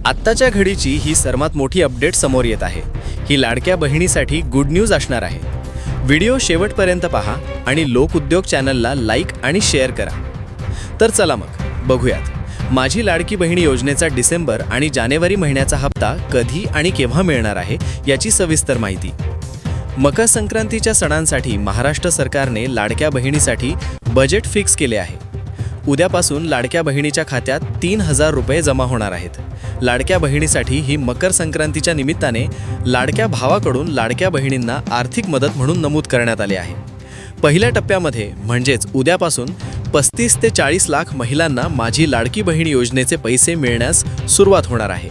आत्ताच्या घडीची ही सर्वात मोठी अपडेट समोर येत आहे। ही लाडक्या बहिणीसाठी गुड न्यूज असणार आहे। व्हिडिओ शेवटपर्यंत पहा आणि लोक उद्योग चॅनलला लाईक आणि शेअर करा। तर चला मग बघूयात माझी लाडकी बहिणी योजनेचा डिसेंबर आणि जानेवारी महिन्याचा हप्ता कधी आणि केव्हा मिळणार आहे याची सविस्तर माहिती। मकर संक्रांतीच्या सणांसाठी महाराष्ट्र सरकारने लाडक्या बहिणीसाठी बजेट फिक्स केले आहे। उद्यापासून लाडक्या बहिणीच्या खात्यात 3000 रुपये जमा होणार आहेत। लाडक्या बहिणीसाठी ही मकर संक्रांतीच्या निमित्ताने लाडक्या भावाकडून लाडक्या बहिणींना आर्थिक मदत म्हणून नमूद करण्यात आले आहे। पहिल्या टप्प्यामध्ये म्हणजेच उद्यापासून 35 ते 40 लाख महिलांना माझी लाडकी बहीण योजनेचे पैसे मिळण्यास सुरुवात होणार आहे।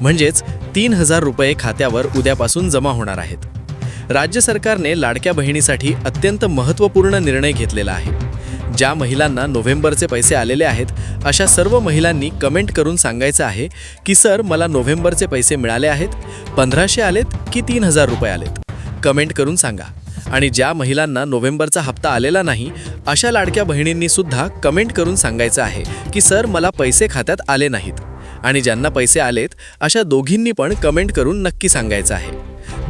म्हणजेच 3000 रुपये खात्यावर उद्यापासून जमा होणार आहेत। राज्य सरकारने लाडक्या बहिणीसाठी अत्यंत महत्त्वपूर्ण निर्णय घेतलेला आहे। ज्या महिलांना नोव्हेंबरचे पैसे आलेले आहेत अशा सर्व महिलांनी कमेंट करून सांगायचं आहे की सर मला नोव्हेंबरचे पैसे मिळाले आहेत, 1500 आलेत की 3000 रुपये आलेत, कमेंट करून सांगा। आणि ज्या महिलांना नोव्हेंबरचा हप्ता आलेला नाही अशा लाडक्या बहिणींनी सुद्धा कमेंट करून सांगायचं आहे की सर मला पैसे खात्यात आले नाहीत। आणि ज्यांना पैसे आलेत अशा दोघींनी पण कमेंट करून नक्की सांगायचं आहे।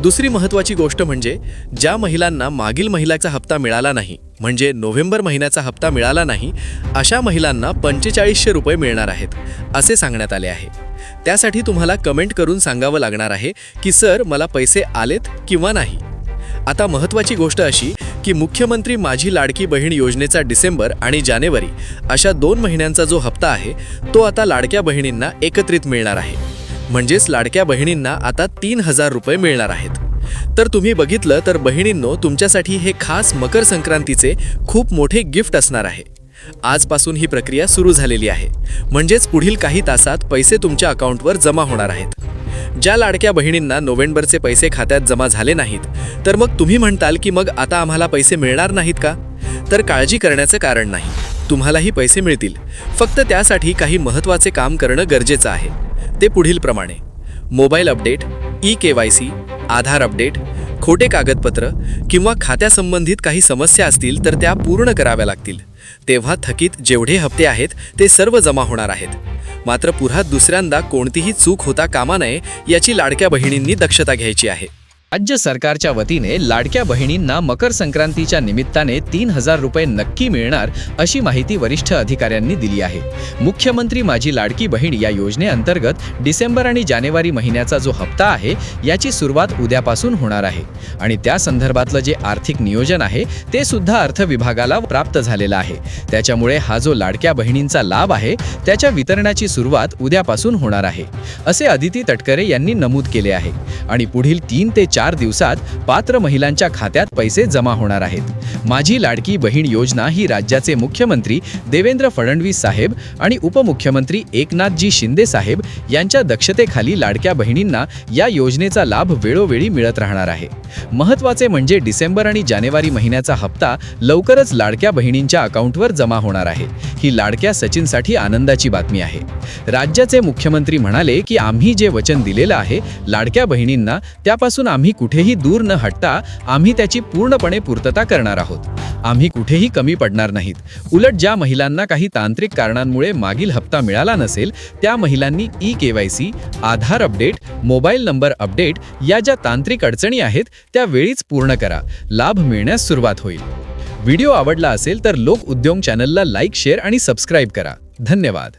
दुसरी महत्त्वाची गोष्ट म्हणजे ज्या महिलांना मागील महिन्याचा हप्ता मिळाला नाही म्हणजे नोव्हेंबर महिन्याचा हप्ता मिळाला नाही अशा महिलांना 4500 रुपये मिळणार आहेत असे सांगण्यात आले आहे। त्यासाठी तुम्हाला कमेंट करून सांगावं लागणार आहे की सर मला पैसे आलेत किंवा नाही। आता महत्त्वाची गोष्ट अशी की मुख्यमंत्री माझी लाडकी बहीण योजनेचा डिसेंबर आणि जानेवारी अशा 2 महिन्यांचा जो हप्ता आहे तो आता लाडक्या बहिणींना एकत्रित मिळणार आहे। म्हणजेच लाडक्या बहिणींना आता 3000 रुपये मिळणार आहेत। तर तुम्ही बघितलं तर बहिणींनो तुमच्यासाठी हे खास मकर संक्रांतीचे खूप मोठे गिफ्ट असणार आहे। आजपासून ही प्रक्रिया सुरू झालेली आहे। म्हणजेच पुढील काही तासात पैसे तुमच्या अकाउंटवर जमा होणार आहेत। ज्या लाडक्या बहिणींना नोव्हेंबरचे पैसे खात्यात जमा झाले नाहीत तर मग तुम्ही म्हणताल की मग आता आम्हाला पैसे मिळणार नाहीत का? तर काळजी करण्याचं कारण नाही, तुम्हालाही पैसे मिळतील। फक्त त्यासाठी काही महत्त्वाचे काम करणं गरजेचं आहे। ते पुढील प्रमाणे: मोबाईल अपडेट, ई-KYC, आधार अपडेट, खोटे कागदपत्र किंवा खात्यासंबंधित काही समस्या असतील तर त्या पूर्ण कराव्या लागतील। तेव्हा थकीत जेवढे हप्ते आहेत ते सर्व जमा होणार आहेत। मात्र पुन्हा दुसऱ्यांदा कोणतीही चूक होता कामा नये याची लाडक्या बहिणींनी दक्षता घ्यायची आहे। राज्य सरकारच्या वतीने लाडक्या बहिणींना मकर संक्रांतीच्या निमित्ताने 3000 रुपये नक्की मिळणार अशी माहिती वरिष्ठ अधिकाऱ्यांनी दिली आहे। मुख्यमंत्री माझी लाडकी बहीण या योजनेअंतर्गत डिसेंबर आणि जानेवारी महिन्याचा जो हप्ता आहे याची सुरुवात उद्यापासून होणार आहे आणि त्या संदर्भातलं जे आर्थिक नियोजन आहे ते सुद्धा अर्थ विभागाला प्राप्त झालेलं आहे। त्याच्यामुळे हा जो लाडक्या बहिणींचा लाभ आहे त्याच्या वितरणाची सुरुवात उद्यापासून होणार आहे असे अदिती तटकरे यांनी नमूद केले आहे। आणि पुढील 3 ते 4 दिवसात पात्र महिलांच्या खात्यात पैसे जमा होणार आहेत। माझी लाडकी बहीण योजना ही राज्याचे मुख्यमंत्री देवेंद्र फडणवीस साहेब आणि उपमुख्यमंत्री एकनाथजी शिंदे साहेब यांच्या दक्षतेखाली लाडक्या बहिणींना या योजनेचा लाभ वेळोवेळी मिळत राहणार आहे। महत्त्वाचे म्हणजे डिसेंबर आणि जानेवारी महिन्याचा हप्ता लवकरच लाडक्या बहिणींच्या अकाउंटवर जमा होणार आहे। ही लाडक्या सचिनसाठी आनंदाची बातमी आहे। राज्याचे मुख्यमंत्री म्हणाले की आम्ही जे वचन दिलेलं आहे लाडक्या बहिणींना त्यापासून आम्ही कुठेही दूर न हटता आम्ही त्याची पूर्णपणे पूर्तता करणार आहोत। आम्ही कुठेही कमी पडणार नाहीत। उलट ज्या महिलांना काही तांत्रिक कारणांमुळे मागील हप्ता मिळाला नसेल त्या महिलांनी ई-KYC, आधार अपडेट, मोबाईल नंबर अपडेट या ज्या तांत्रिक अडचणी आहेत त्या वेळीच पूर्ण करा, लाभ मिळण्यास सुरुवात होईल। व्हिडिओ आवडला असेल तर लोक उद्योग चॅनलला लाईक, शेअर आणि सबस्क्राईब करा। धन्यवाद।